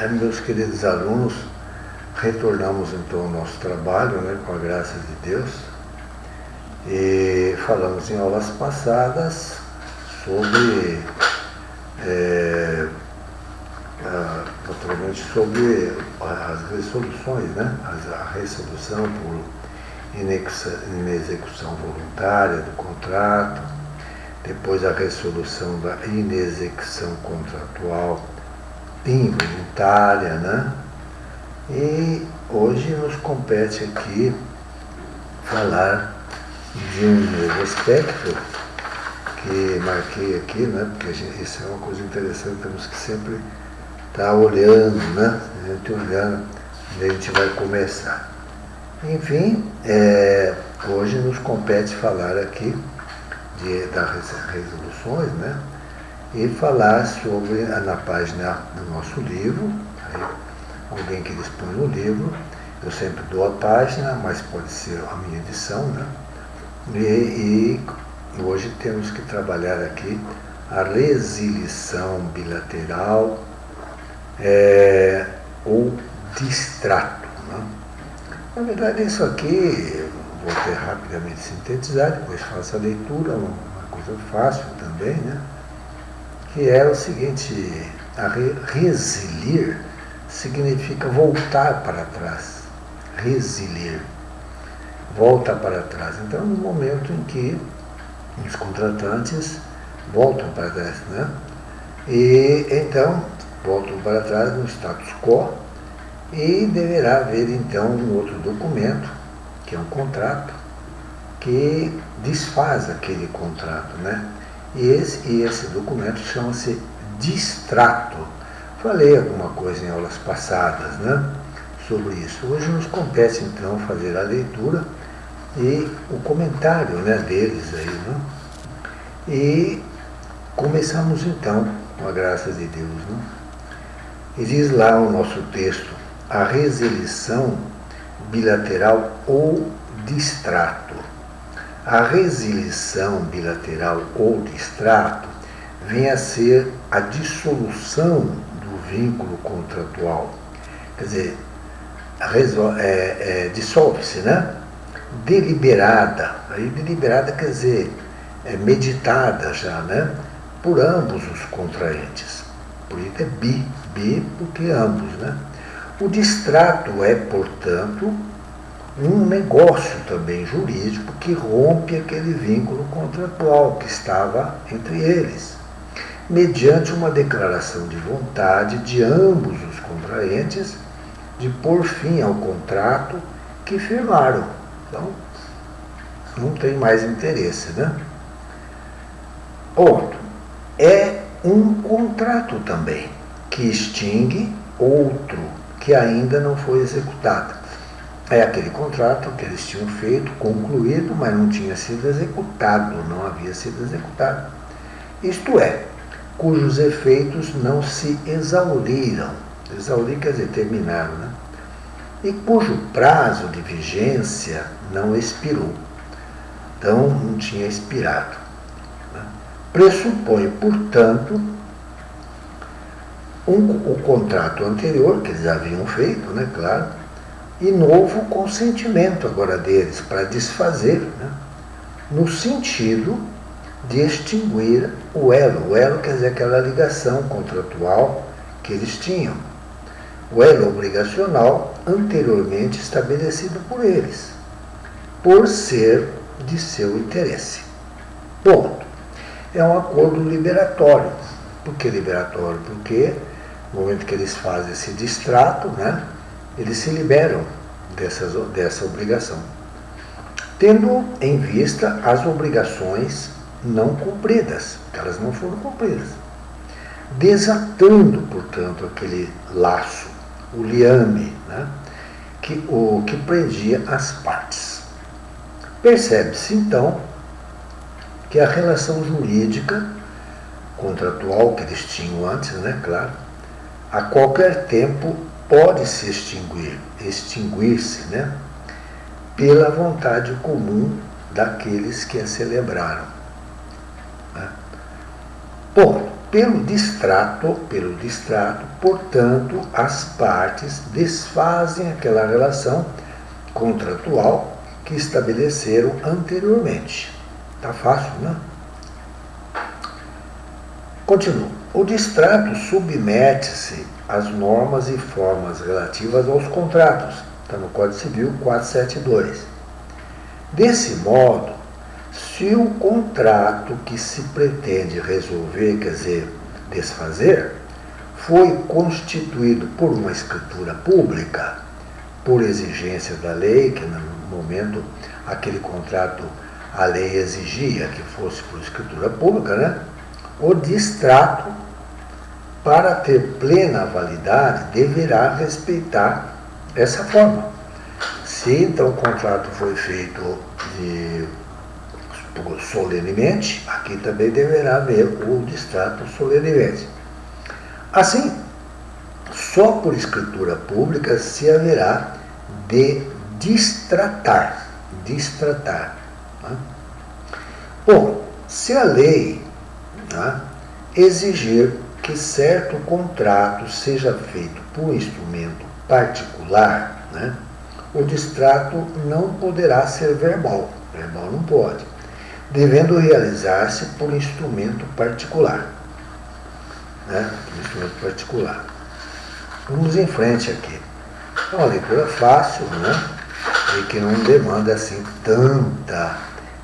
Meus queridos alunos, retornamos então ao nosso trabalho, né, com a graça de Deus, e falamos em aulas passadas sobre, naturalmente, sobre as resoluções, né, a resolução por inexecução voluntária do contrato, depois a resolução da inexecução contratual involuntária, né? E hoje nos compete aqui falar de um novo aspecto que marquei aqui, né? Porque isso é uma coisa interessante, temos que sempre estar olhando, né? A gente olhando onde a gente vai começar. Enfim, hoje nos compete falar aqui das resoluções, né? E falar sobre, na página do nosso livro, aí, alguém que dispõe o livro, eu sempre dou a página, mas pode ser a minha edição, né? E hoje temos que trabalhar aqui a resilição bilateral ou distrato, né? Na verdade, isso aqui, vou até rapidamente sintetizar, depois faço a leitura, uma coisa fácil também, né? Que é o seguinte: resilir significa voltar para trás. Resilir, volta para trás. Então, no momento em que os contratantes voltam para trás, né? E então voltam para trás no status quo e deverá haver então um outro documento, que é um contrato, que desfaz aquele contrato, né? E esse documento chama-se distrato. Falei alguma coisa em aulas passadas, né, sobre isso. Hoje nos compete então fazer a leitura e o comentário, né, deles aí, né? E começamos então, com a graça de Deus, né? E diz lá o nosso texto: a resilição bilateral ou distrato. A resilição bilateral ou distrato vem a ser a dissolução do vínculo contratual. Quer dizer, dissolve-se, né? Deliberada. Aí deliberada quer dizer meditada já, né? Por ambos os contraentes. Por isso é bi porque ambos, né? O distrato é, portanto, um negócio também jurídico que rompe aquele vínculo contratual que estava entre eles, mediante uma declaração de vontade de ambos os contraentes de pôr fim ao contrato que firmaram. Então, não tem mais interesse, né? Outro, é um contrato também, que extingue outro que ainda não foi executado. É aquele contrato que eles tinham feito, concluído, mas não tinha sido executado, não havia sido executado. Isto é, cujos efeitos não se exauriram. Exaurir quer dizer terminaram, né? E cujo prazo de vigência não expirou. Então, não tinha expirado, né? Pressupõe, portanto, o contrato anterior, que eles haviam feito, né, claro, e novo consentimento agora deles para desfazer, né, no sentido de extinguir o elo. O elo quer dizer aquela ligação contratual que eles tinham. O elo obrigacional anteriormente estabelecido por eles, por ser de seu interesse. Ponto. É um acordo liberatório. Por que liberatório? Porque no momento que eles fazem esse distrato, né, eles se liberam dessa obrigação, tendo em vista as obrigações não cumpridas, que elas não foram cumpridas, desatando, portanto, aquele laço, o liame, né, que prendia as partes. Percebe-se, então, que a relação jurídica contratual que eles tinham antes, né, claro, a qualquer tempo pode se extinguir-se, né, pela vontade comum daqueles que a celebraram, né? Ponto. pelo distrato, portanto, as partes desfazem aquela relação contratual que estabeleceram anteriormente. Tá fácil, né? Continua. O distrato submete-se às normas e formas relativas aos contratos. Está no Código Civil 472. Desse modo, se o contrato que se pretende resolver, quer dizer, desfazer, foi constituído por uma escritura pública, por exigência da lei, que no momento aquele contrato a lei exigia que fosse por escritura pública, né? O distrato, para ter plena validade, deverá respeitar essa forma. Se então o contrato foi feito solenemente, aqui também deverá haver o distrato solenemente. Assim, só por escritura pública se haverá de distratar. Né? Bom, se a lei, né, exigir que certo contrato seja feito por instrumento particular, né, o distrato não poderá ser verbal não pode, devendo realizar-se por instrumento particular. Né, instrumento particular. Vamos em frente aqui. É uma leitura fácil, né, e que não demanda assim tanta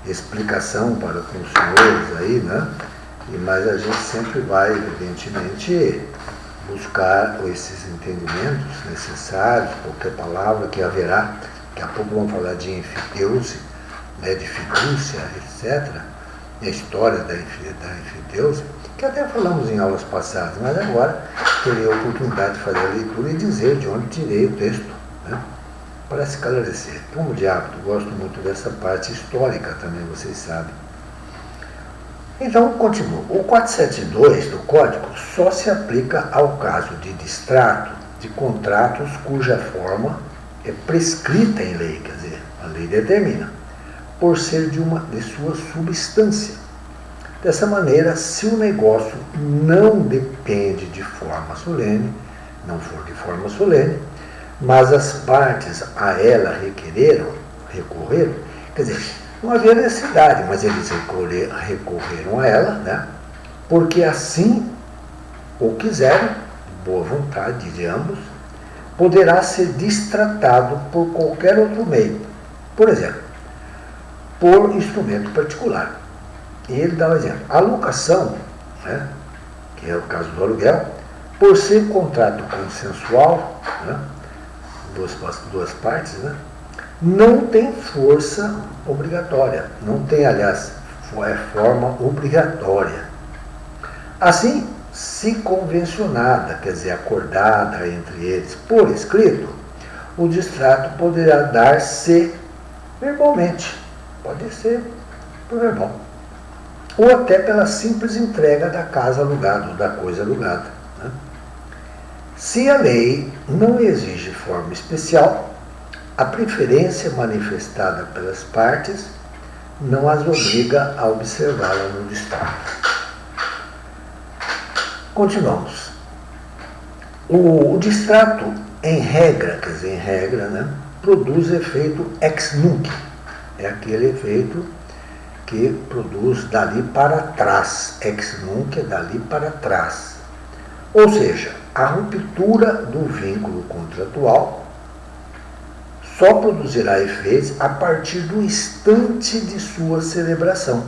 explicação para com os senhores aí, né? Mas a gente sempre vai, evidentemente, buscar esses entendimentos necessários, qualquer palavra que haverá. Daqui a pouco vamos falar de enfideuse, né, de fidúcia, etc. E a história da enfideuse, que até falamos em aulas passadas, mas agora terei a oportunidade de fazer a leitura e dizer de onde tirei o texto, né, para se esclarecer. Como de hábito, gosto muito dessa parte histórica também, vocês sabem. Então, continua. O 472 do Código só se aplica ao caso de distrato de contratos cuja forma é prescrita em lei, quer dizer, a lei determina, por ser de sua substância. Dessa maneira, se o negócio não depende de forma solene, não for de forma solene, mas as partes a ela recorreram, quer dizer, não havia necessidade, mas eles recorreram a ela, né, porque assim o quiseram, boa vontade de ambos, poderá ser distratado por qualquer outro meio. Por exemplo, por instrumento particular. E ele dá um exemplo. A locação, né, que é o caso do aluguel, por ser contrato consensual, né, duas partes, né, não tem força obrigatória. Não tem, aliás, forma obrigatória. Assim, se convencionada, quer dizer, acordada entre eles por escrito, o distrato poderá dar-se verbalmente. Pode ser por verbal. Ou até pela simples entrega da casa alugada, ou da coisa alugada. Né? Se a lei não exige forma especial, a preferência manifestada pelas partes não as obriga a observá-la no distrato. Continuamos. O distrato, em regra, né, produz efeito ex nunc. É aquele efeito que produz dali para trás. Ex nunc é dali para trás. Ou seja, a ruptura do vínculo contratual só produzirá efeitos a partir do instante de sua celebração,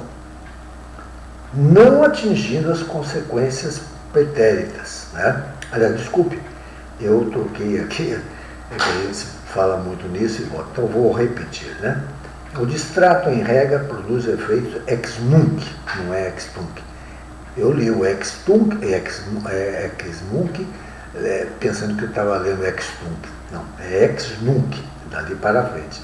não atingindo as consequências pretéritas. Né? Aliás, desculpe, eu troquei aqui, a gente fala muito nisso, então vou repetir. Né? O distrato, em regra, produz efeitos ex nunc, não é ex tunc. Eu li o ex tunc, ex nunc, pensando que eu estava lendo ex tunc. Não, é ex nunc, dali para frente.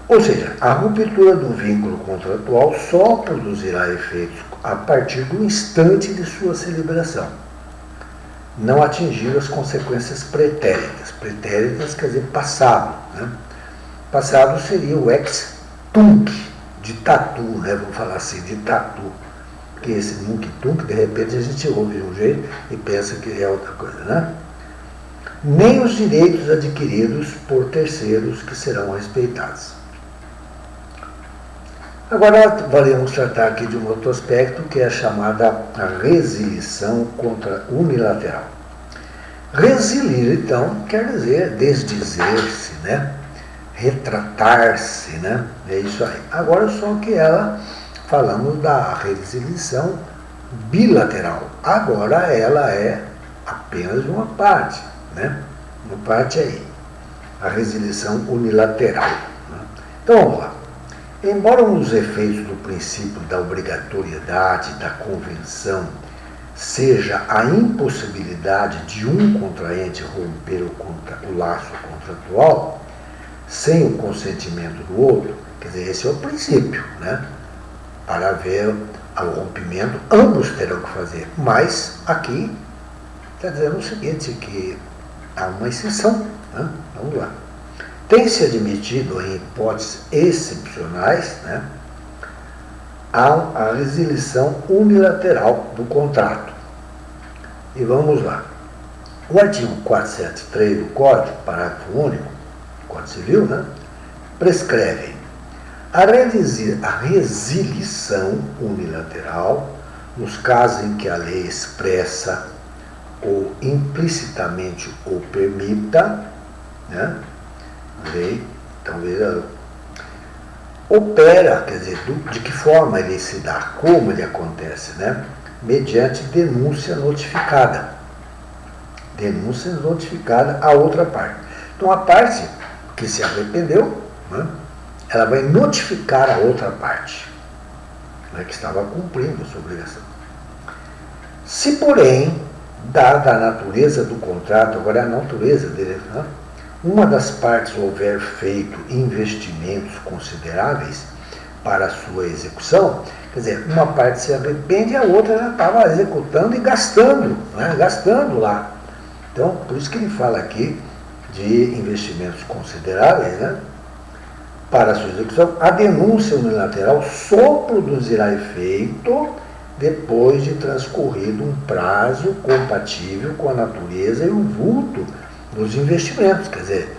Ou seja, a ruptura do vínculo contratual só produzirá efeitos a partir do instante de sua celebração, não atingindo as consequências pretéritas. Pretéritas quer dizer passado. Né? Passado seria o ex tunc, de tatu, né? Vamos falar assim, de tatu. porque esse nunc-tunc, de repente a gente ouve de um jeito e pensa que é outra coisa, né? Nem os direitos adquiridos por terceiros que serão respeitados. Agora, vamos tratar aqui de um outro aspecto, que é a chamada resilição unilateral. Resilir, então, quer dizer desdizer-se, né? Retratar-se, né? É isso aí. Agora, só que falamos da resilição bilateral. Agora, ela é apenas uma parte, né? Uma parte aí. A resilição unilateral. Né? Então, vamos lá. Embora um dos efeitos do princípio da obrigatoriedade da convenção seja a impossibilidade de um contraente romper o laço contratual sem o consentimento do outro, quer dizer, esse é o princípio, né? Para haver o rompimento, ambos terão que fazer, mas aqui está dizendo o seguinte, que há uma exceção, né? Vamos lá. Tem-se admitido em hipóteses excepcionais, né, a resilição unilateral do contrato. E vamos lá. O artigo 473 do Código, parágrafo único, Código Civil, né, prescreve a resilição unilateral nos casos em que a lei expressa ou implicitamente o permita, né, lei, talvez opera, quer dizer, de que forma ele se dá, como ele acontece, né? Mediante denúncia notificada. Denúncia notificada à outra parte. Então, a parte que se arrependeu, né, ela vai notificar a outra parte, né, que estava cumprindo a sua obrigação. Se, porém, dada a natureza do contrato, agora é a natureza dele, né, uma das partes houver feito investimentos consideráveis para a sua execução, quer dizer, uma parte se arrepende e a outra já estava executando e gastando, né? Gastando lá. Então, por isso que ele fala aqui de investimentos consideráveis, né? Para a sua execução, a denúncia unilateral só produzirá efeito depois de transcorrido um prazo compatível com a natureza e o vulto dos investimentos, quer dizer,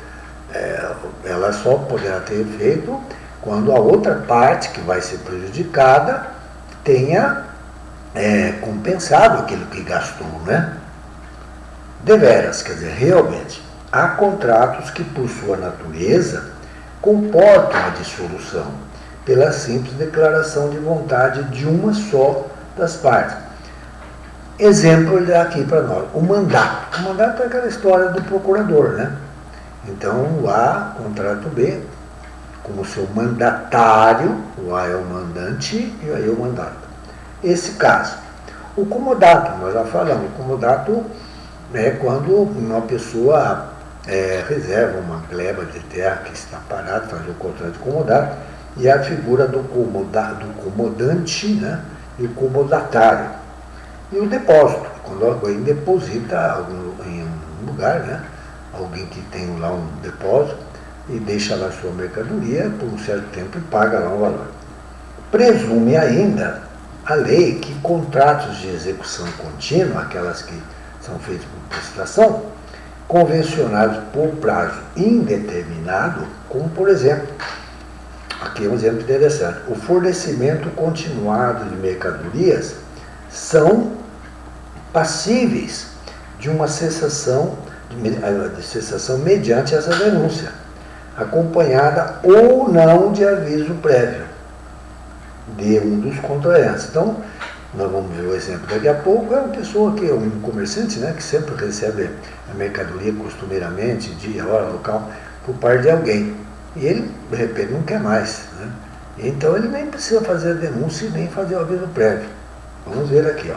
ela só poderá ter efeito quando a outra parte que vai ser prejudicada tenha compensado aquilo que gastou, né? Deveras, quer dizer, realmente, há contratos que, por sua natureza, comportam a dissolução pela simples declaração de vontade de uma só das partes. Exemplo ele dá aqui para nós, o mandato. O mandato é aquela história do procurador, né? Então, o A, contrato B, como seu mandatário, o A é o mandante e aí o mandato. Esse caso. O comodato, nós já falamos, o comodato é quando uma pessoa reserva uma gleba de terra que está parada, faz o contrato de comodato, e a figura do comodante, né? E o comodatário. E o depósito, quando alguém deposita em um lugar, né? Alguém que tem lá um depósito e deixa lá sua mercadoria por um certo tempo e paga lá um valor. Presume ainda a lei que contratos de execução contínua, aquelas que são feitas por prestação, convencionados por prazo indeterminado, como por exemplo, aqui é um exemplo interessante, o fornecimento continuado de mercadorias são passíveis de uma cessação mediante essa denúncia, acompanhada ou não de aviso prévio de um dos contraentes. Então, nós vamos ver o exemplo daqui a pouco, é uma pessoa que é um comerciante, né, que sempre recebe a mercadoria costumeiramente, dia, hora, local, por parte de alguém. E ele, de repente, não quer mais, né? Então, ele nem precisa fazer a denúncia e nem fazer o aviso prévio. Vamos ver aqui, ó.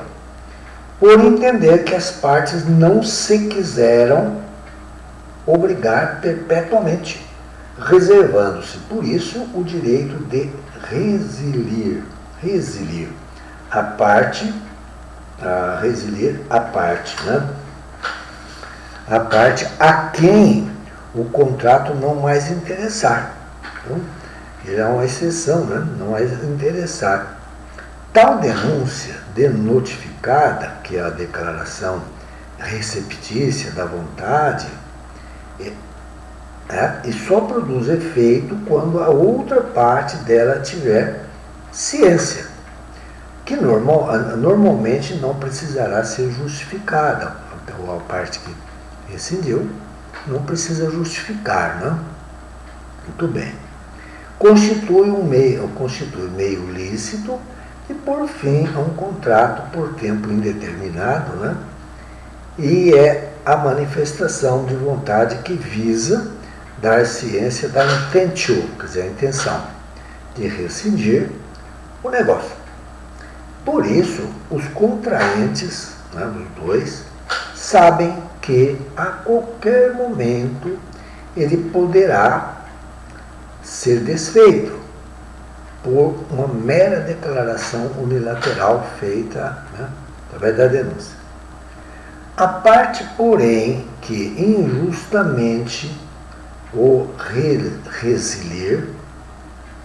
Por entender que as partes não se quiseram obrigar perpetuamente, reservando-se, por isso, o direito de resilir a parte, né? A parte a quem o contrato não mais interessar. Então, ele é uma exceção, né? Não mais interessar. Tal denúncia denotificada, que é a declaração receptícia da vontade, e só produz efeito quando a outra parte dela tiver ciência, que normalmente não precisará ser justificada. Então, a parte que rescindiu não precisa justificar, não? Muito bem. Constitui meio lícito e, por fim, um contrato por tempo indeterminado, né? E é a manifestação de vontade que visa dar ciência da intentio, quer dizer, a intenção de rescindir o negócio. Por isso, os contraentes, né, dos dois, sabem que a qualquer momento ele poderá ser desfeito por uma mera declaração unilateral feita, né, através da denúncia. A parte, porém, que injustamente o resilir,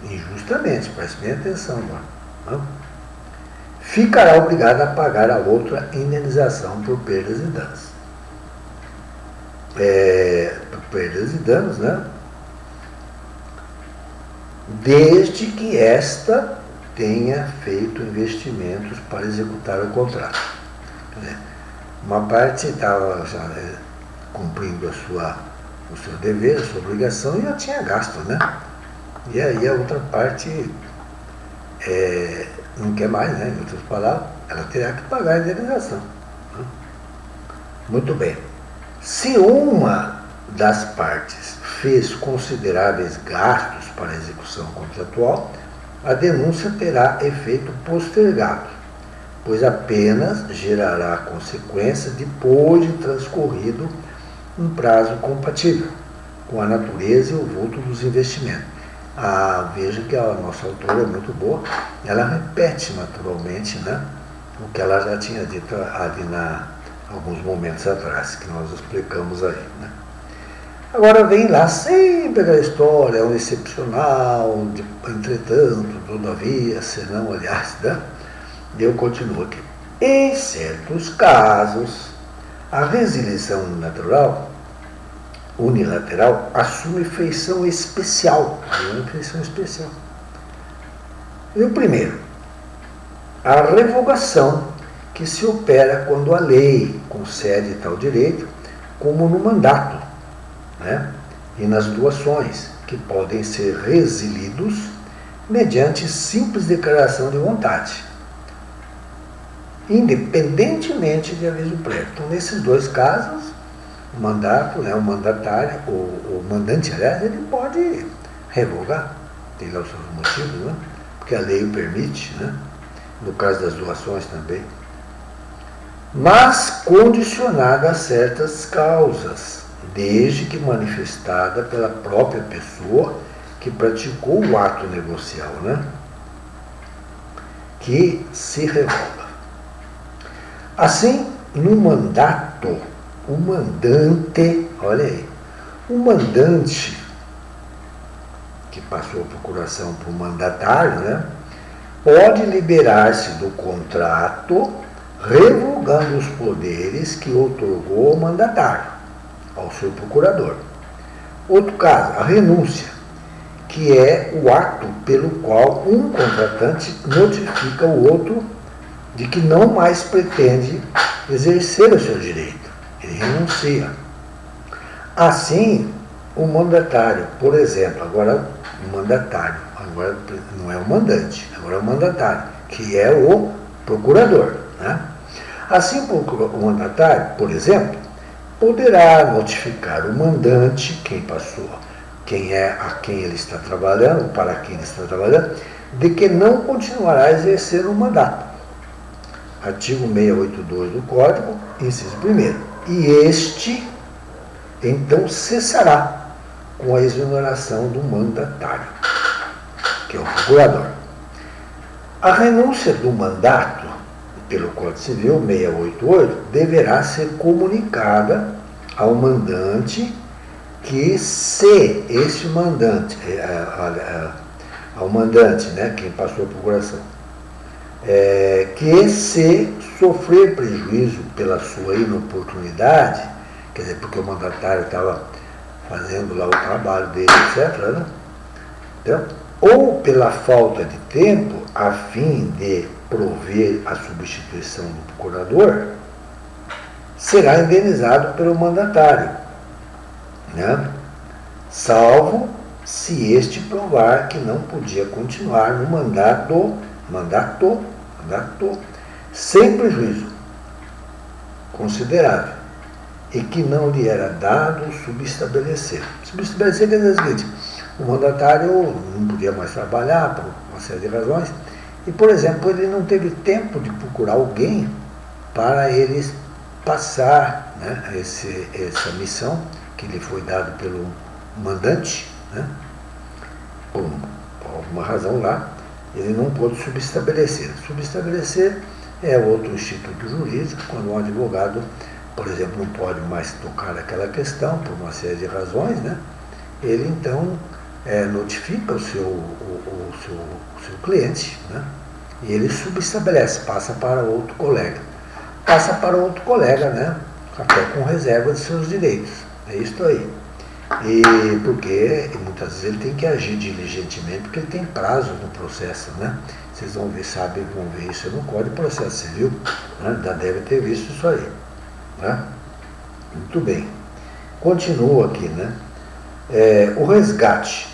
injustamente, preste bem atenção agora, né, ficará obrigada a pagar a outra indenização por perdas e danos. Por perdas e danos, né? Desde que esta tenha feito investimentos para executar o contrato. Uma parte estava já cumprindo o seu dever, a sua obrigação, e já tinha gasto, né? E aí a outra parte não quer mais, né? Em outras palavras, ela terá que pagar a indenização. Né? Muito bem. Se uma das partes fez consideráveis gastos para a execução contratual, a denúncia terá efeito postergado, pois apenas gerará consequência depois de transcorrido um prazo compatível com a natureza e o vulto dos investimentos. Veja que a nossa autora é muito boa, ela repete naturalmente, né, o que ela já tinha dito ali alguns momentos atrás, que nós explicamos aí. Né. Agora vem lá sempre aquela história, é um excepcional, entretanto, todavia, senão, aliás, né, e eu continuo aqui. Em certos casos, a resilição unilateral assume feição especial. E o primeiro, a revogação, que se opera quando a lei concede tal direito, como no mandato, né? E nas doações, que podem ser resilidos mediante simples declaração de vontade, independentemente de aviso prévio. Então, nesses dois casos, o mandato, né, o mandatário, o mandante, aliás, ele pode revogar, tem lá os seus motivos, né, porque a lei o permite, né, no caso das doações também, mas condicionada a certas causas, desde que manifestada pela própria pessoa que praticou o ato negocial, né, que se revoga. Assim, no mandato, o mandante, olha aí, o mandante que passou a procuração para o mandatário, né, pode liberar-se do contrato revogando os poderes que outorgou ao mandatário, ao seu procurador. Outro caso, a renúncia, que é o ato pelo qual um contratante notifica o outro de que não mais pretende exercer o seu direito. Ele renuncia. Assim, o mandatário, por exemplo, agora o mandatário, agora não é o mandante, agora é o mandatário, que é o procurador, né? Assim, o mandatário, por exemplo, poderá notificar o mandante, quem é a quem ele está trabalhando, para quem ele está trabalhando, de que não continuará a exercer o mandato. Artigo 682 do Código, inciso 1º. E este, então, cessará com a exoneração do mandatário, que é o procurador. A renúncia do mandato, pelo Código Civil 688, deverá ser comunicada ao mandante que, se este mandante, ao mandante, né, quem passou a procuração, que se sofrer prejuízo pela sua inoportunidade, quer dizer, porque o mandatário estava fazendo lá o trabalho dele, etc., né? Então, ou pela falta de tempo, a fim de prover a substituição do procurador, será indenizado pelo mandatário, né? Salvo se este provar que não podia continuar no mandato sem prejuízo considerável e que não lhe era dado subestabelecer. Subestabelecer quer dizer o seguinte: o mandatário não podia mais trabalhar por uma série de razões e, por exemplo, ele não teve tempo de procurar alguém para ele passar, né, essa missão que lhe foi dada pelo mandante, né, por alguma razão lá, ele não pôde subestabelecer. Subestabelecer é outro instituto jurídico, quando um advogado, por exemplo, não pode mais tocar aquela questão por uma série de razões, né, ele então notifica o seu cliente, né, e ele subestabelece, passa para outro colega. Passa para outro colega, né, até com reserva de seus direitos. É isso aí. E porque muitas vezes ele tem que agir diligentemente, porque ele tem prazo no processo, né? Vocês vão ver isso no Código de Processo Civil, né? Já deve ter visto isso aí, né? Muito bem. Continua aqui, né? O resgate,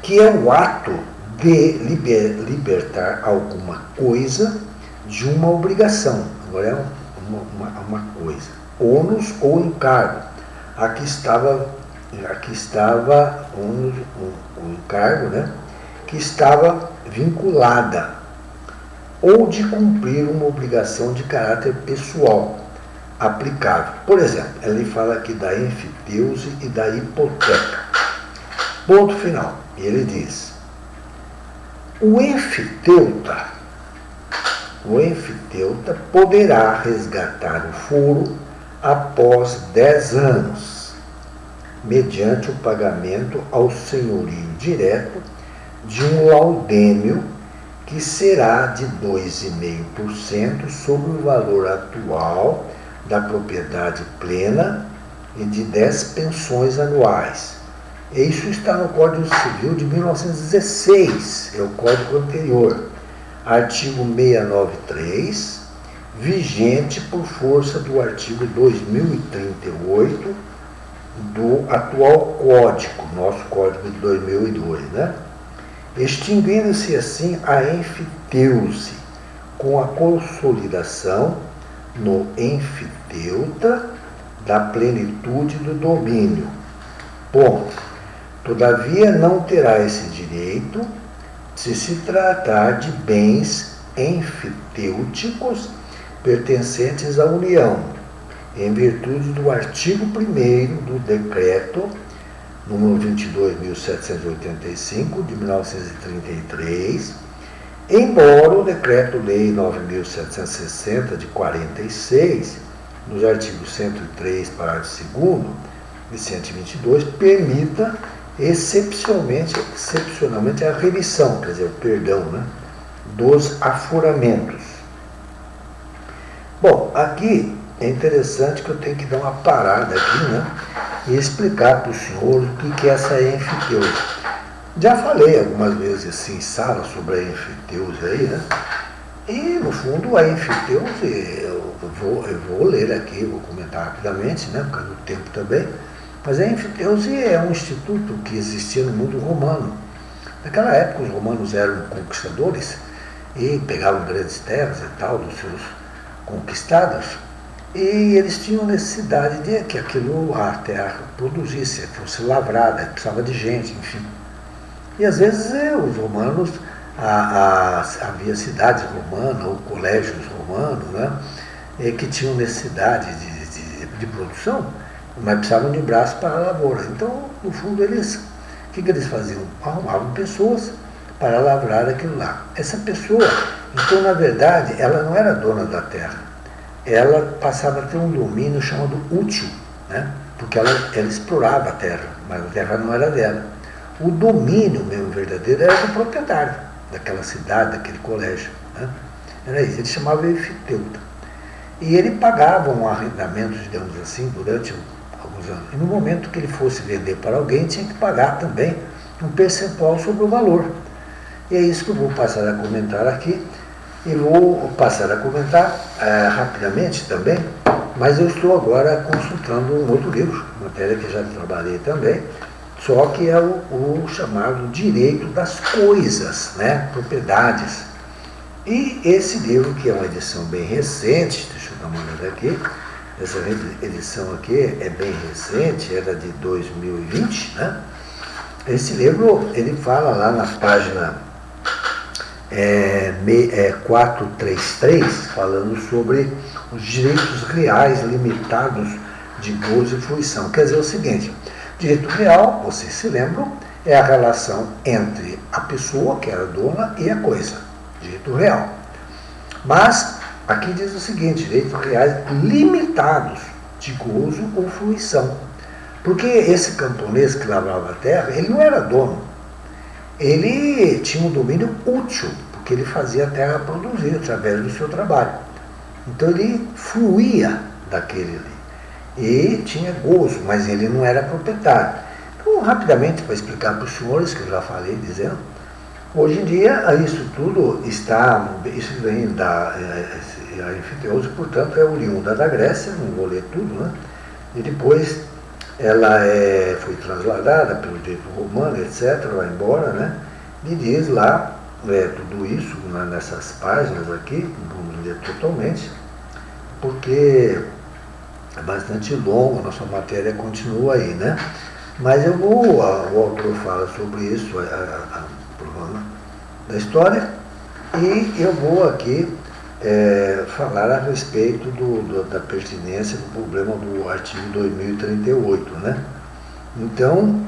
que é o ato de libertar alguma coisa de uma obrigação. Agora é uma coisa. Ônus ou encargo. Aqui estava um encargo, né, que estava vinculada ou de cumprir uma obrigação de caráter pessoal aplicável. Por exemplo, ele fala aqui da enfiteuse e da hipoteca. Ponto final. E ele diz: o enfiteuta poderá resgatar o foro após 10 anos, mediante o pagamento ao senhorio direto de um laudêmio que será de 2,5% sobre o valor atual da propriedade plena e de 10 pensões anuais. Isso está no Código Civil de 1916, é o código anterior, artigo 693, vigente por força do artigo 2038 do atual código, nosso código de 2002, né? Extinguindo-se assim a enfiteuse com a consolidação no enfiteuta da plenitude do domínio. Ponto. Todavia não terá esse direito se se tratar de bens enfitêuticos pertencentes à União, em virtude do artigo 1º do Decreto número 22.785, de 1933, embora o Decreto-Lei 9.760, de 46, nos artigos 103, parágrafo 2º e 122, permita excepcionalmente a remissão, quer dizer, o perdão, né, dos aforamentos. Bom, aqui é interessante que eu tenho que dar uma parada aqui, né, e explicar para os senhores o que é essa enfiteuse. Já falei algumas vezes assim, em sala sobre a enfiteuse aí, né, e no fundo a enfiteuse, eu vou ler aqui, vou comentar rapidamente, né, por causa do tempo também. Mas a enfiteuse é um instituto que existia no mundo romano. Naquela época os romanos eram conquistadores e pegavam grandes terras e tal dos seus conquistados, e eles tinham necessidade de que a terra produzisse, fosse lavrada, precisava de gente, enfim. E às vezes os romanos, havia cidades romanas ou colégios romanos, né, que tinham necessidade de produção, mas precisavam de braço para a lavoura. Então, no fundo, o que eles faziam? Arrumavam pessoas para lavrar aquilo lá. Essa pessoa, então, na verdade, ela não era dona da terra. Ela passava a ter um domínio chamado útil, né? Porque ela explorava a terra, mas a terra não era dela. O domínio mesmo verdadeiro era do proprietário daquela cidade, daquele colégio, né? Era isso, ele chamava enfiteuta. E ele pagava um arrendamento, digamos assim, durante alguns anos. E no momento que ele fosse vender para alguém, tinha que pagar também um percentual sobre o valor. E é isso que eu vou passar a comentar aqui. E vou passar a comentar rapidamente também, mas eu estou agora consultando um outro livro, matéria que já trabalhei também, só que é o chamado Direito das Coisas, né? Propriedades. E esse livro, que é uma edição bem recente, deixa eu dar uma olhada aqui, essa edição aqui é bem recente, era de 2020, né? Esse livro, ele fala lá na página 433, falando sobre os direitos reais limitados de gozo e fruição. Quer dizer o seguinte, direito real, vocês se lembram, é a relação entre a pessoa, que era dona, e a coisa. Direito real. Mas, aqui diz o seguinte, direitos reais limitados de gozo ou fruição. Porque esse camponês que lavrava a terra, ele não era dono. Ele tinha um domínio útil, porque ele fazia a terra produzir através do seu trabalho. Então ele fruía daquele ali. E tinha gozo, mas ele não era proprietário. Então, rapidamente, para explicar para os senhores, que eu já falei, dizendo, hoje em dia, isso tudo está, isso vem a enfiteose, portanto, é oriunda da Grécia, não vou ler tudo, né? E depois ela foi transladada pelo direito romano, etc., vai embora, né? E diz lá, tudo isso, nessas páginas aqui, não vamos ler totalmente, porque é bastante longo, a nossa matéria continua aí, né? Mas o autor fala sobre isso, da história, e eu vou aqui falar a respeito da pertinência do problema do artigo 2038, né? Então,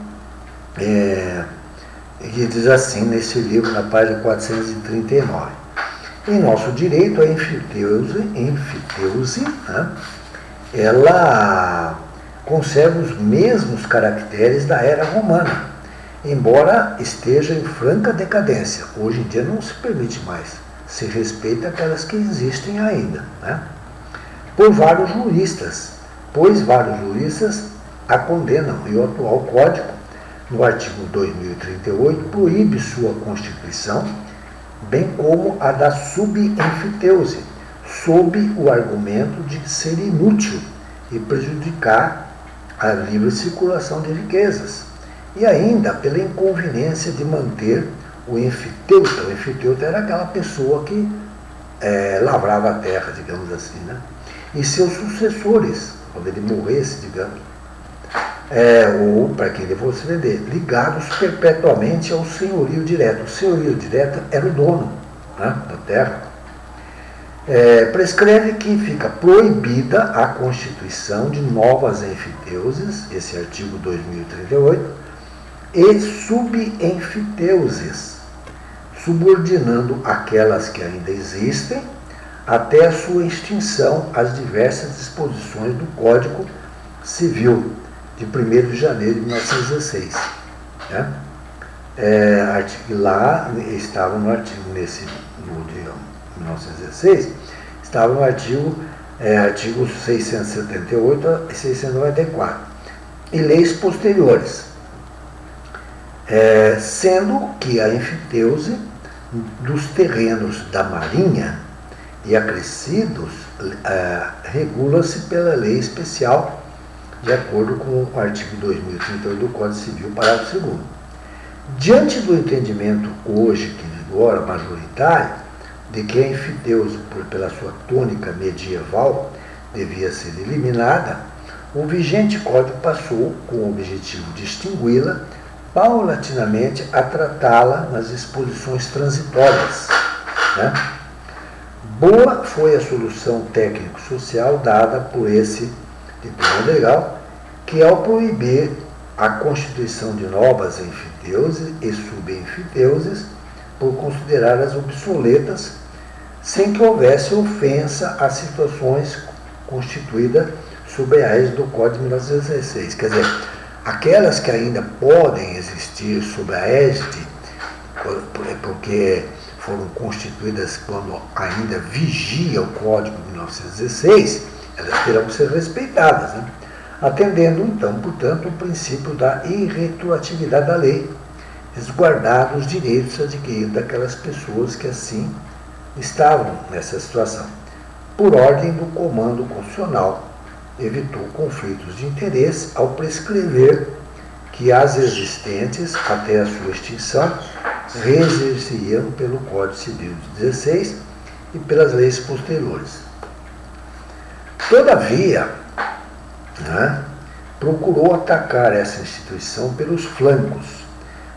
ele diz assim nesse livro, na página 439. Em nosso direito, a enfiteuse, né, ela conserva os mesmos caracteres da era romana, embora esteja em franca decadência. Hoje em dia não se permite mais. Se respeita aquelas que existem ainda, né? Por vários juristas, pois vários juristas a condenam, e o atual Código, no artigo 2038, proíbe sua constituição, bem como a da subenfiteuse, sob o argumento de ser inútil e prejudicar a livre circulação de riquezas, e ainda pela inconveniência de manter o enfiteuta. O enfiteuta era aquela pessoa que lavrava a terra, digamos assim, né? E seus sucessores, quando ele morresse, digamos, ou para quem ele fosse vender, ligados perpetuamente ao senhorio direto. O senhorio direto era o dono, né, da terra. Prescreve que fica proibida a constituição de novas enfiteuses, esse artigo 2038, e subenfiteuses, subordinando aquelas que ainda existem até a sua extinção às diversas disposições do Código Civil de 1º de janeiro de 1916. Né? Lá estava no artigo, no de 1916, estava no artigo 678 a 694, e leis posteriores. Sendo que a enfiteuse dos terrenos da Marinha e acrescidos regula-se pela lei especial, de acordo com o artigo 2038 do Código Civil, parágrafo 2º. Diante do entendimento hoje que vigora majoritário de que a enfiteuse, pela sua tônica medieval, devia ser eliminada, o vigente Código passou, com o objetivo de extingui-la, paulatinamente a tratá-la nas disposições transitórias, né? Boa foi a solução técnico-social dada por esse diploma legal, que ao proibir a constituição de novas enfiteuses e subenfiteuses, por considerá-las obsoletas, sem que houvesse ofensa às situações constituídas sob a égide do Código de 1916. Quer dizer, aquelas que ainda podem existir sob a égide, porque foram constituídas quando ainda vigia o Código de 1916, elas terão que ser respeitadas, né? Atendendo, então, portanto, o princípio da irretroatividade da lei, resguardados os direitos adquiridos daquelas pessoas que assim estavam nessa situação. Por ordem do Comando Constitucional, evitou conflitos de interesse ao prescrever que as existentes, até a sua extinção, reexerciam pelo Código Civil de 16 e pelas leis posteriores. Todavia, né, procurou atacar essa instituição pelos flancos,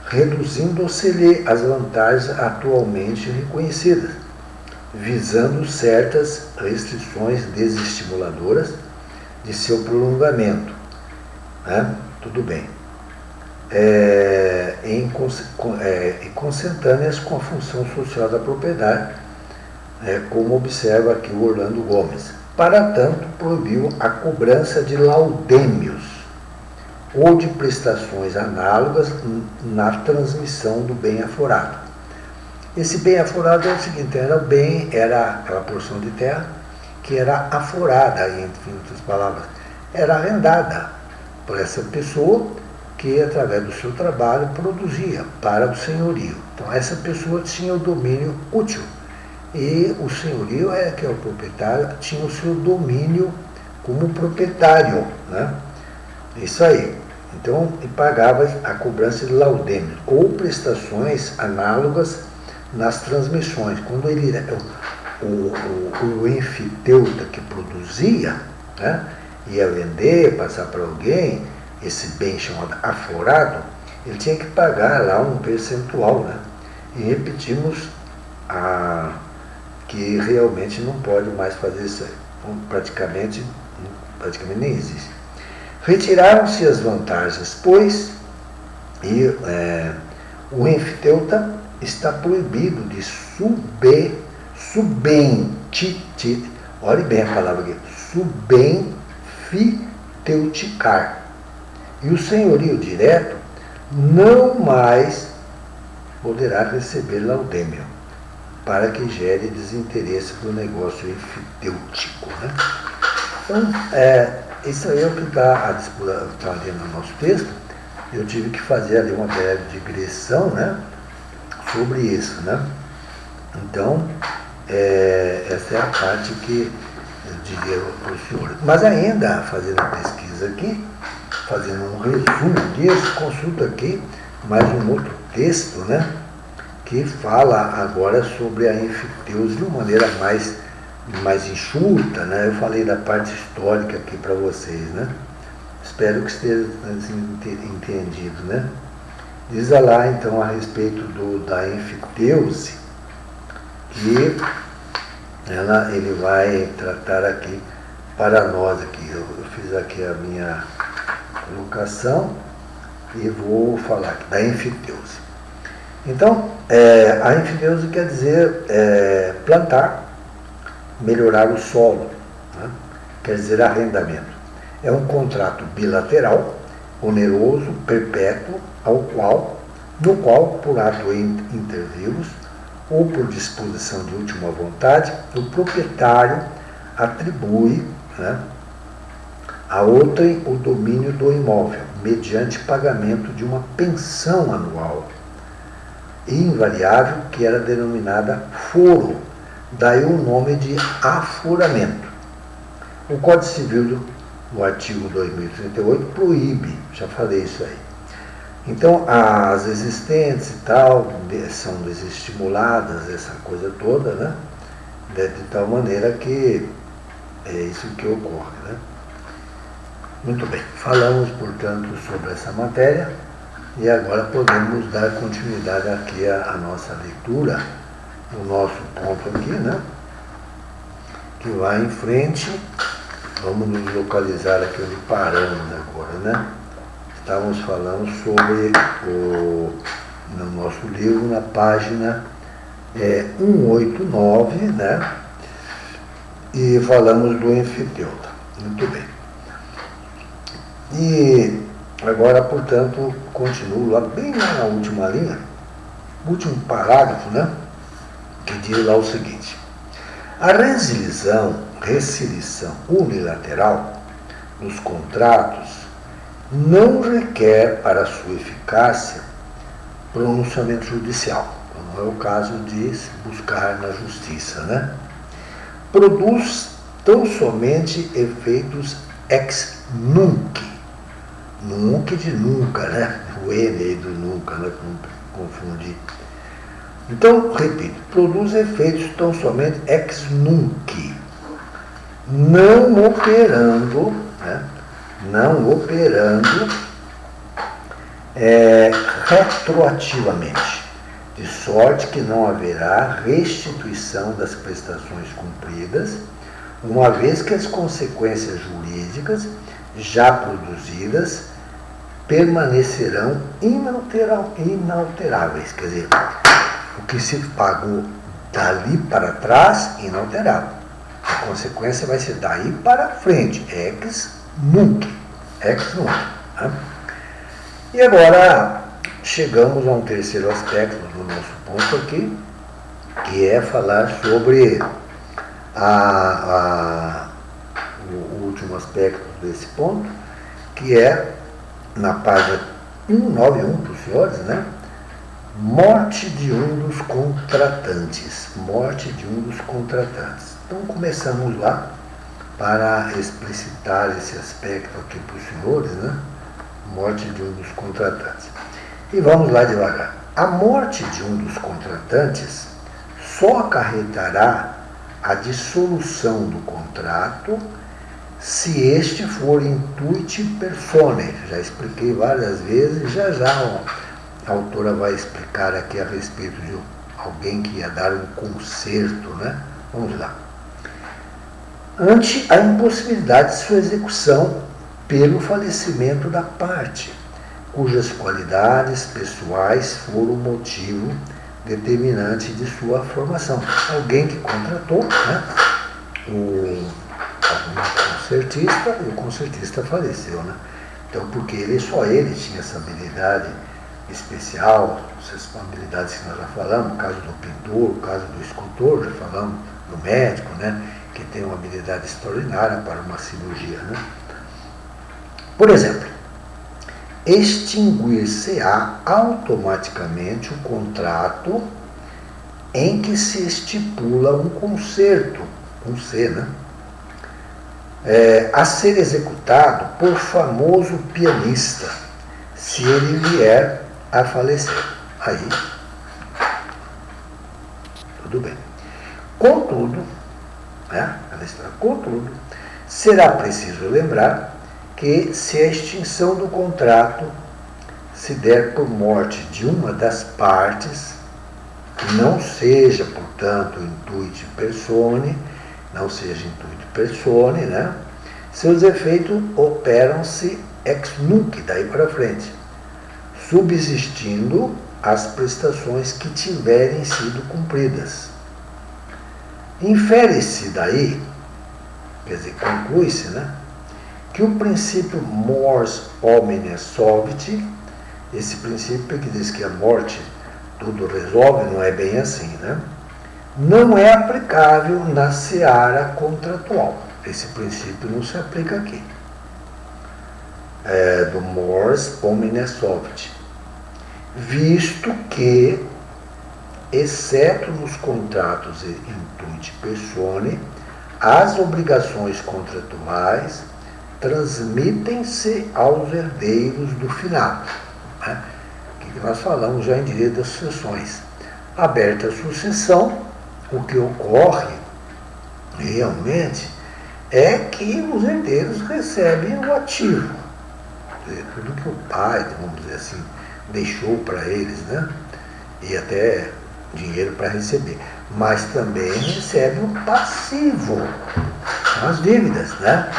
reduzindo-se-lhe as vantagens atualmente reconhecidas, visando certas restrições desestimuladoras de seu prolongamento. Né? Tudo bem. Consentâneas com a função social da propriedade, como observa aqui o Orlando Gomes. Para tanto, proibiu a cobrança de laudêmios ou de prestações análogas na transmissão do bem aforado. Esse bem aforado é o seguinte, era aquela porção de terra que era aforada, entre outras palavras, era arrendada por essa pessoa que, através do seu trabalho, produzia para o senhorio. Então, essa pessoa tinha o domínio útil. E o senhorio, que é o proprietário, tinha o seu domínio como proprietário, né? Isso aí. Então, ele pagava a cobrança de laudêmio ou prestações análogas nas transmissões. Quando ele o enfiteuta que produzia, né, ia vender, passar para alguém, esse bem chamado aforado, ele tinha que pagar lá um percentual, né? E repetimos que realmente não pode mais fazer isso aí. Então, praticamente nem existe. Retiraram-se as vantagens, pois, e o enfiteuta está proibido de olhe bem a palavra aqui, subenfiteuticar. E o senhorio direto não mais poderá receber laudêmio, para que gere desinteresse para o negócio enfitêutico, né? Então, isso aí é o que está ali no nosso texto. Eu tive que fazer ali uma breve digressão, né, sobre isso, né? Então, essa é a parte que eu diria para o senhor. Mas ainda, fazendo a pesquisa aqui, fazendo um resumo disso, consulta aqui mais um outro texto, né, que fala agora sobre a enfiteuse de uma maneira mais enxuta, né? Eu falei da parte histórica aqui para vocês, né? Espero que esteja assim, entendido, né? Diz lá então a respeito da enfiteuse, que ele vai tratar aqui para nós aqui. Eu fiz aqui a minha colocação e vou falar aqui da enfiteuse. Então, a enfiteuse quer dizer plantar, melhorar o solo, né? Quer dizer arrendamento. É um contrato bilateral, oneroso, perpétuo, no qual, por ato inter vivos, ou por disposição de última vontade, o proprietário atribui, né, a outrem o domínio do imóvel, mediante pagamento de uma pensão anual invariável, que era denominada foro, daí o nome de aforamento. O Código Civil, no artigo 2038, proíbe, já falei isso aí. Então, as existentes e tal, são desestimuladas, essa coisa toda, né? De tal maneira que é isso que ocorre, né? Muito bem, falamos, portanto, sobre essa matéria e agora podemos dar continuidade aqui à nossa leitura, o nosso ponto aqui, né? Que vai em frente. Vamos nos localizar aqui onde paramos agora, né? Estávamos falando sobre no nosso livro, na página 189, né? E falamos do enfiteuta. Muito bem. E agora, portanto, continuo lá bem na última linha, último parágrafo, né? que diz lá o seguinte: a resilição unilateral nos contratos não requer para sua eficácia pronunciamento judicial. Então, não é o caso de se buscar na justiça, né? Produz tão somente efeitos ex nunc. Nunc de nunca, né? O N aí do nunca, né? Não confundir. Então, repito, produz efeitos tão somente ex nunc, não operando, né? Não operando retroativamente, de sorte que não haverá restituição das prestações cumpridas, uma vez que as consequências jurídicas já produzidas permanecerão inalteráveis. Quer dizer, o que se pagou dali para trás, inalterável. A consequência vai ser daí para frente, ex nunc. Né? E agora chegamos a um terceiro aspecto do nosso ponto aqui, que é falar sobre o último aspecto desse ponto, que é na página 191 para os senhores, né? Morte de um dos contratantes. Morte de um dos contratantes. Então começamos lá para explicitar esse aspecto aqui para os senhores, né? Morte de um dos contratantes. E vamos lá devagar. A morte de um dos contratantes só acarretará a dissolução do contrato se este for intuiti personae. Já expliquei várias vezes, já a autora vai explicar aqui a respeito de alguém que ia dar um concerto, né? Vamos lá. Ante a impossibilidade de sua execução pelo falecimento da parte, cujas qualidades pessoais foram motivo determinante de sua formação. Alguém que contratou, né? Um concertista, e o concertista faleceu, né? Então, porque só ele tinha essa habilidade especial, essas habilidades que nós já falamos, o caso do pintor, o caso do escultor, já falamos do médico, né? Que tem uma habilidade extraordinária para uma cirurgia, né? Por exemplo, extinguir-se-á automaticamente o contrato em que se estipula um concerto, com C, né? A ser executado por famoso pianista, se ele vier a falecer. Aí, tudo bem. Contudo, será preciso lembrar que se a extinção do contrato se der por morte de uma das partes, que não seja, portanto, intuiti personae, né? Seus efeitos operam-se ex nunc, daí para frente, subsistindo as prestações que tiverem sido cumpridas. Infere-se daí, quer dizer, conclui-se, né? Que o princípio mors homine solvit, esse princípio que diz que a morte tudo resolve, não é bem assim, né? Não é aplicável na seara contratual. Esse princípio não se aplica aqui. Do mors homine solvit. Visto que, exceto nos contratos intuiti personae, as obrigações contratuais transmitem-se aos herdeiros do finado, né? Que nós falamos já em direito das sucessões. Aberta a sucessão, o que ocorre realmente é que os herdeiros recebem o ativo, tudo que o pai, vamos dizer assim, deixou para eles, né? E até dinheiro para receber, mas também recebem o passivo, são as dívidas, né?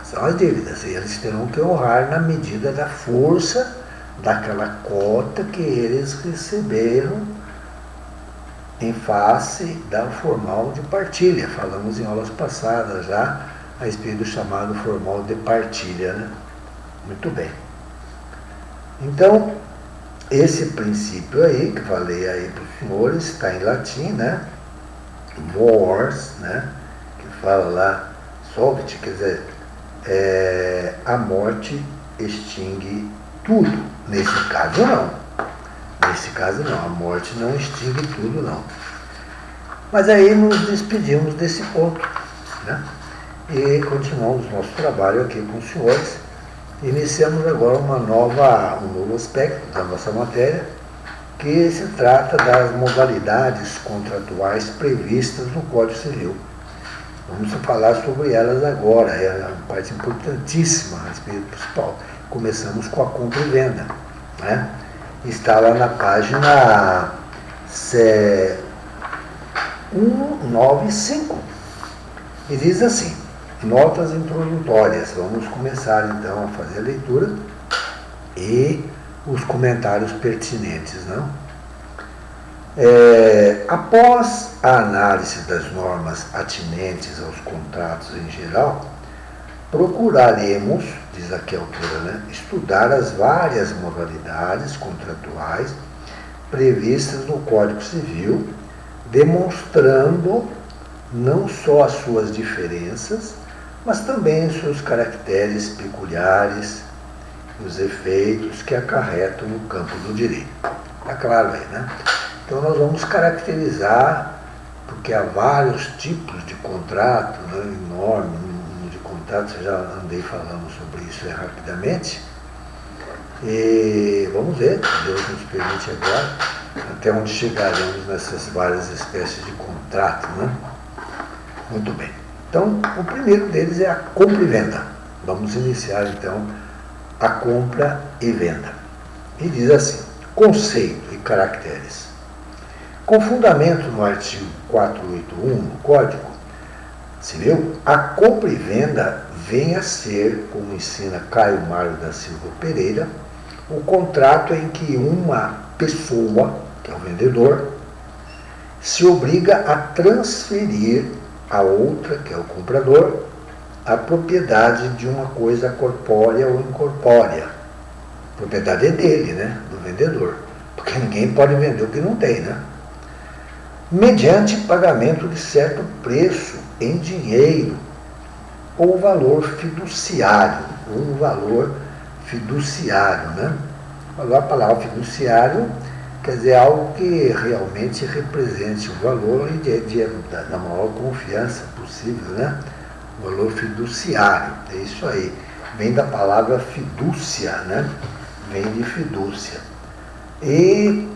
São as dívidas, e eles terão que honrar na medida da força daquela cota que eles receberam em face da formal de partilha. Falamos em aulas passadas já a respeito do chamado formal de partilha, né? Muito bem. Então, esse princípio aí, que falei aí para os senhores, está em latim, né? mors, né? Que fala lá, solvit, quer dizer, a morte extingue tudo. Nesse caso não. Nesse caso não, a morte não extingue tudo não. Mas aí nos despedimos desse ponto, né? E continuamos nosso trabalho aqui com os senhores. Iniciamos agora um novo aspecto da nossa matéria, que se trata das modalidades contratuais previstas no Código Civil. Vamos falar sobre elas agora, é uma parte importantíssima a respeito principal. Começamos com a compra e venda, né? Está lá na página 195 e diz assim: notas introdutórias. Vamos começar então a fazer a leitura e os comentários pertinentes, não? Após a análise das normas atinentes aos contratos em geral, procuraremos, diz aqui a autora, né, estudar as várias modalidades contratuais previstas no Código Civil, demonstrando não só as suas diferenças, mas também os seus caracteres peculiares, os efeitos que acarretam no campo do direito. Está claro aí, né? Então nós vamos caracterizar, porque há vários tipos de contrato, né, enorme número de contratos, eu já andei falando sobre isso aí rapidamente, e vamos ver, Deus nos permite agora, até onde chegaremos nessas várias espécies de contrato, né? Muito bem. Então, o primeiro deles é a compra e venda. Vamos iniciar então a compra e venda. E diz assim: conceito e caracteres. Com fundamento no artigo 481 do Código Civil, a compra e venda vem a ser, como ensina Caio Mário da Silva Pereira, o contrato em que uma pessoa, que é o vendedor, se obriga a transferir a outra, que é o comprador, a propriedade de uma coisa corpórea ou incorpórea. A propriedade é dele, né? Do vendedor. Porque ninguém pode vender o que não tem, né? Mediante pagamento de certo preço em dinheiro ou valor fiduciário. Um valor fiduciário, né? A palavra fiduciário quer dizer algo que realmente represente o valor e da maior confiança possível, né? O valor fiduciário, é isso aí. Vem da palavra fidúcia, né? Vem de fidúcia. E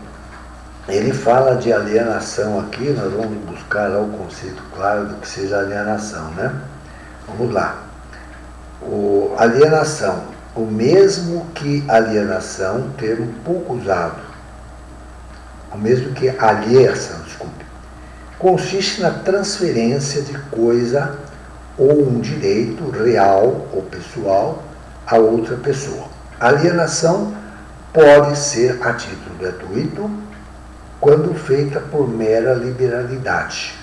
ele fala de alienação aqui, nós vamos buscar lá o conceito claro do que seja alienação, né? Vamos lá. Alienação, o mesmo que alienação, termo pouco usado. O mesmo que alienação, desculpe. Consiste na transferência de coisa ou um direito real ou pessoal a outra pessoa. A alienação pode ser a título gratuito, quando feita por mera liberalidade,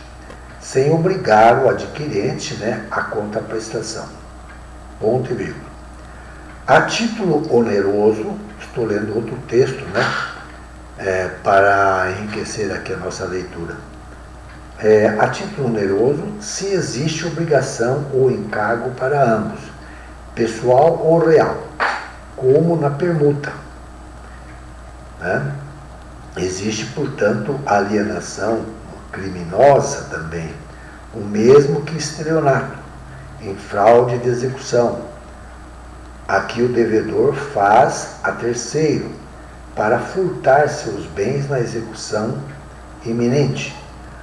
sem obrigar o adquirente, né, à contraprestação. Ponto e vírgula. A título oneroso, estou lendo outro texto, né, para enriquecer aqui a nossa leitura. A título oneroso, se existe obrigação ou encargo para ambos, pessoal ou real, como na permuta, né? Existe, portanto, alienação criminosa também, o mesmo que estelionato, em fraude de execução. Aqui o devedor faz a terceiro, para furtar seus bens na execução iminente,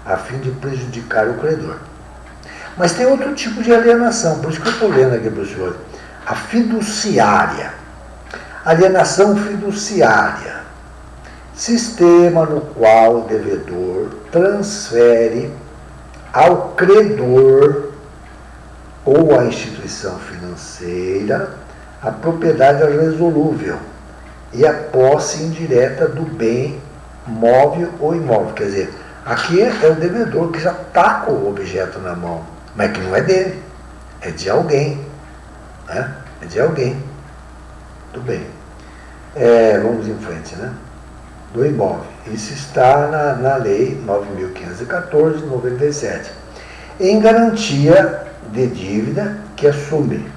a fim de prejudicar o credor. Mas tem outro tipo de alienação, por isso que eu estou lendo aqui para o senhor. A fiduciária. Alienação fiduciária. Sistema no qual o devedor transfere ao credor ou à instituição financeira a propriedade resolúvel e a posse indireta do bem móvel ou imóvel. Quer dizer, aqui é o devedor que já está com o objeto na mão, mas que não é dele, é de alguém, né? É de alguém. Tudo bem. Vamos em frente, né? Do imóvel. Isso está na Lei 9.514, de 97. Em garantia de dívida que assume,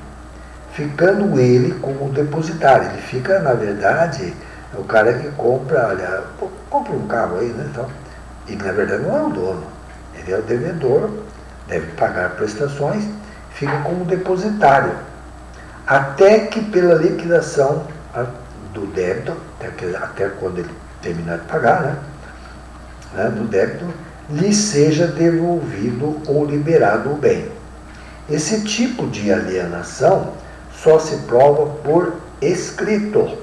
ficando ele como depositário. Ele fica, na verdade, o cara que compra, olha, compra um carro aí, né? Então, e na verdade não é o dono, ele é o devedor, deve pagar prestações, fica como depositário, até que pela liquidação do débito, até quando ele terminar de pagar, né, do débito, lhe seja devolvido ou liberado o bem. Esse tipo de alienação só se prova por escrito.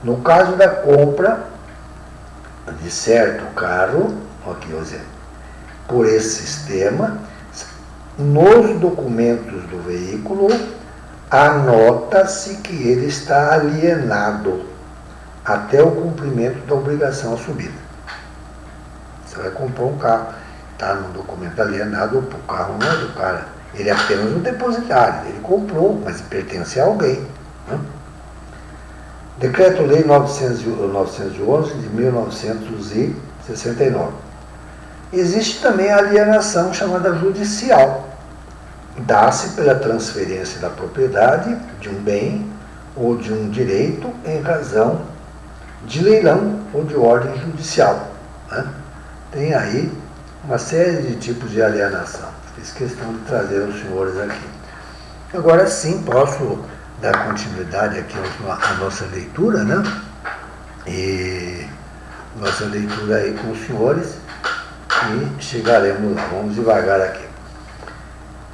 No caso da compra de certo carro, aqui o exemplo, por esse sistema, nos documentos do veículo, anota-se que ele está alienado até o cumprimento da obrigação assumida. Você vai comprar um carro, está no documento alienado, o carro não é do cara, ele é apenas um depositário, ele comprou, mas pertence a alguém. Né? Decreto-Lei 911 de 1969. Existe também a alienação chamada judicial. Dá-se pela transferência da propriedade de um bem ou de um direito em razão de leilão ou de ordem judicial. Né? Tem aí uma série de tipos de alienação. Fiz questão de trazer aos senhores aqui. Agora sim posso dar continuidade aqui à nossa leitura, né? E nossa leitura aí com os senhores e chegaremos lá. Vamos devagar aqui.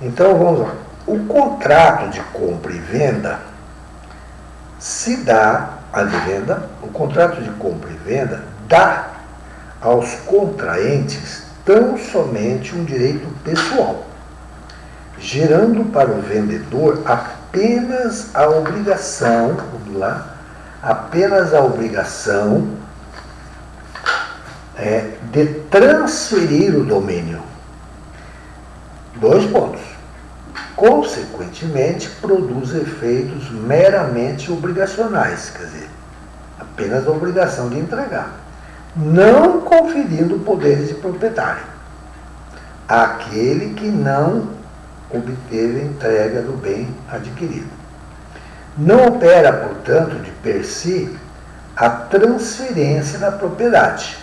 Então vamos lá. O contrato de compra e venda se dá à venda, o contrato de compra e venda dá aos contraentes tão somente um direito pessoal, gerando para o vendedor apenas a obrigação, vamos lá, apenas a obrigação de transferir o domínio. 2 pontos. Consequentemente, produz efeitos meramente obrigacionais, quer dizer, apenas a obrigação de entregar, não conferindo poderes de proprietário àquele que não obteve a entrega do bem adquirido. Não opera, portanto, de per si a transferência da propriedade,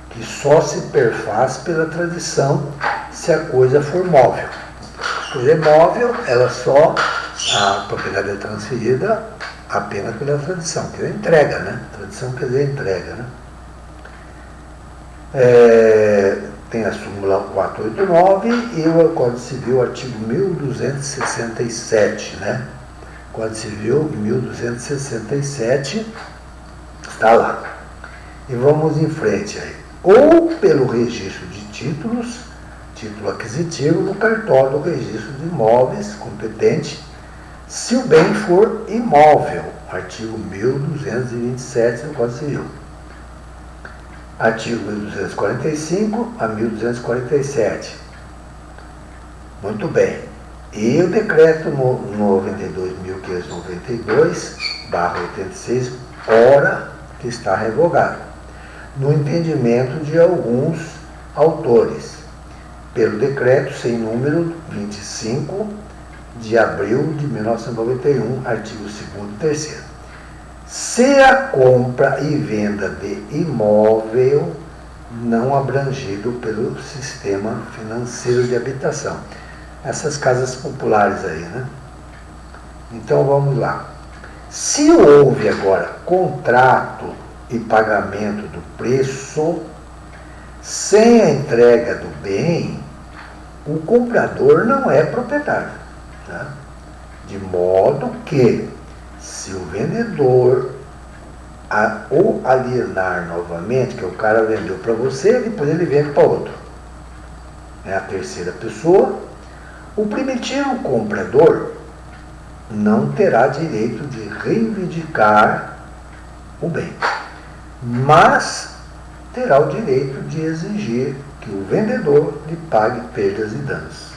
que só se perfaz pela tradição se a coisa for móvel. Se a coisa é móvel, a propriedade é transferida apenas pela tradição, que é entrega, né? Tradição quer dizer entrega, né? Tem a súmula 489 e o Código Civil, artigo 1267, né? Código Civil 1267 está lá. E vamos em frente aí. Ou pelo registro de títulos, título aquisitivo, no cartório do registro de imóveis competente, se o bem for imóvel, artigo 1227 do Código Civil. Artigo 1245 a 1247. Muito bem. E o decreto 92.592/86, ora que está revogado, no entendimento de alguns autores, pelo decreto sem número 25 de abril de 1991, artigo 2º e 3º. Se a compra e venda de imóvel não abrangido pelo sistema financeiro de habitação. Essas casas populares aí, né? Então vamos lá. Se houve agora contrato e pagamento do preço, sem a entrega do bem, o comprador não é proprietário. Tá? De modo que, se o vendedor ou alienar novamente, que o cara vendeu para você, depois ele vende para outro, a terceira pessoa, o primitivo comprador não terá direito de reivindicar o bem, mas terá o direito de exigir que o vendedor lhe pague perdas e danos.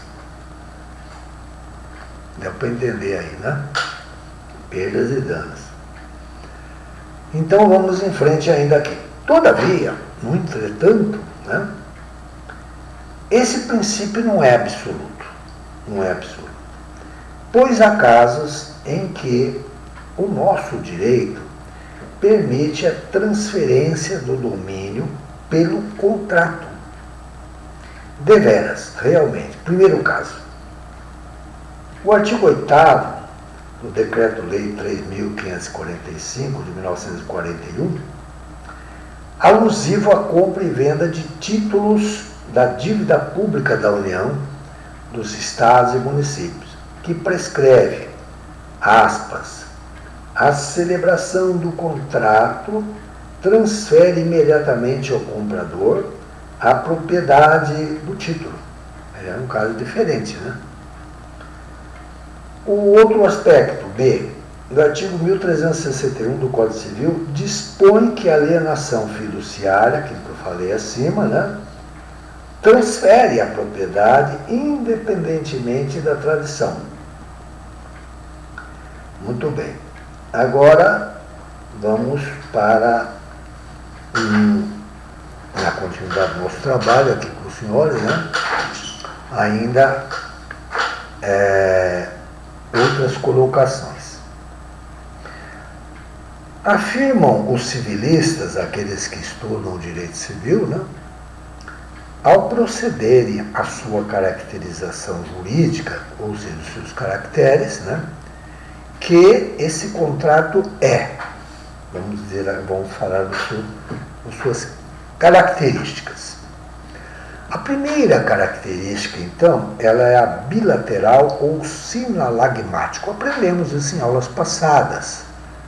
Deu para entender aí, né? Perdas e danos. Então vamos em frente ainda aqui. Todavia, no entretanto, né, esse princípio não é absoluto, pois há casos em que o nosso direito permite a transferência do domínio pelo contrato. Deveras, realmente. Primeiro caso. O artigo 8º do Decreto-Lei 3.545, de 1941, alusivo à compra e venda de títulos da dívida pública da União, dos Estados e municípios, que prescreve, aspas, a celebração do contrato transfere imediatamente ao comprador a propriedade do título. É um caso diferente, né? O outro aspecto, B, do artigo 1361 do Código Civil, dispõe que a alienação fiduciária, que eu falei acima, né, transfere a propriedade independentemente da tradição. Muito bem. Agora, vamos para, na continuidade do nosso trabalho aqui com os senhores, né, ainda outras colocações. Afirmam os civilistas, aqueles que estudam o direito civil, né, ao procederem à sua caracterização jurídica, ou seja, os seus caracteres, né, que esse contrato vamos falar das suas características. A primeira característica, então, ela é a bilateral ou sinalagmático. Aprendemos isso em aulas passadas.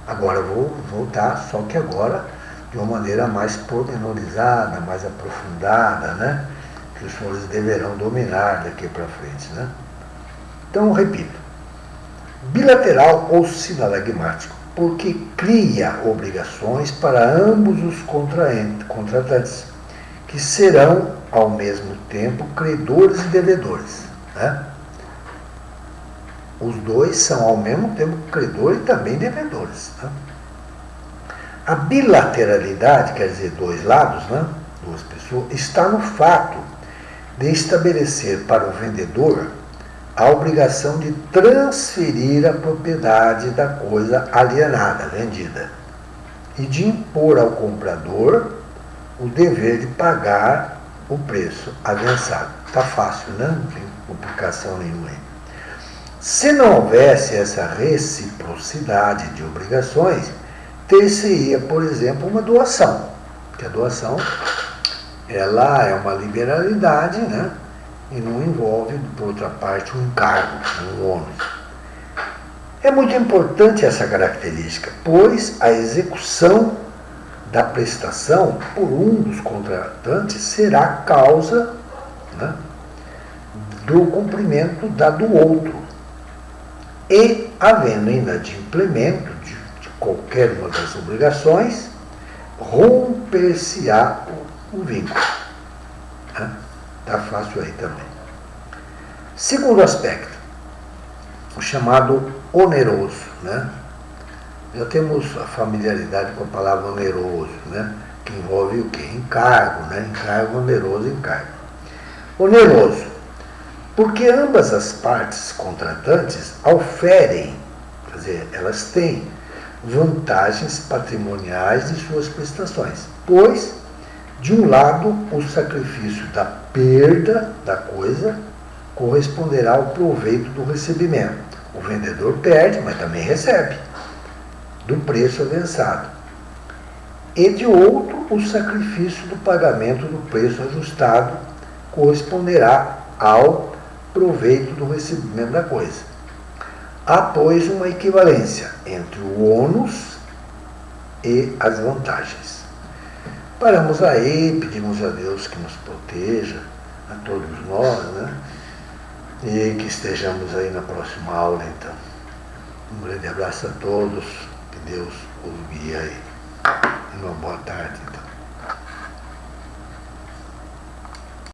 Agora vou voltar, só que agora de uma maneira mais pormenorizada, mais aprofundada, né? Que os senhores deverão dominar daqui para frente, né? Então, repito. Bilateral ou sinalagmático, porque cria obrigações para ambos os contratantes, que serão, ao mesmo tempo, credores e devedores. Né? Os dois são, ao mesmo tempo, credores e também devedores. Né? A bilateralidade, quer dizer, dois lados, né? Duas pessoas, está no fato de estabelecer para o vendedor a obrigação de transferir a propriedade da coisa alienada, vendida, e de impor ao comprador o dever de pagar o preço avançado. Está fácil, né? Não tem complicação nenhuma. Se não houvesse essa reciprocidade de obrigações, ter-se-ia, por exemplo, uma doação. Porque a doação, ela é uma liberalidade, né? E não envolve, por outra parte, um encargo, um ônus. É muito importante essa característica, pois a execução da prestação por um dos contratantes será causa, né, do cumprimento da do outro. E, havendo inadimplemento de qualquer uma das obrigações, romper-se-á o vínculo. Né? Está fácil aí também. Segundo aspecto, o chamado oneroso, né? Já temos a familiaridade com a palavra oneroso, né? Que envolve o quê? Encargo, né? Encargo, oneroso, encargo. Oneroso, porque ambas as partes contratantes oferem, quer dizer, elas têm vantagens patrimoniais de suas prestações, pois, de um lado, o sacrifício da perda da coisa corresponderá ao proveito do recebimento. O vendedor perde, mas também recebe do preço avançado. E de outro, o sacrifício do pagamento do preço ajustado corresponderá ao proveito do recebimento da coisa. Há, pois, uma equivalência entre o ônus e as vantagens. Paramos aí, pedimos a Deus que nos proteja, a todos nós, né? E que estejamos aí na próxima aula, então. Um grande abraço a todos, que Deus os guie aí. Uma boa tarde, então.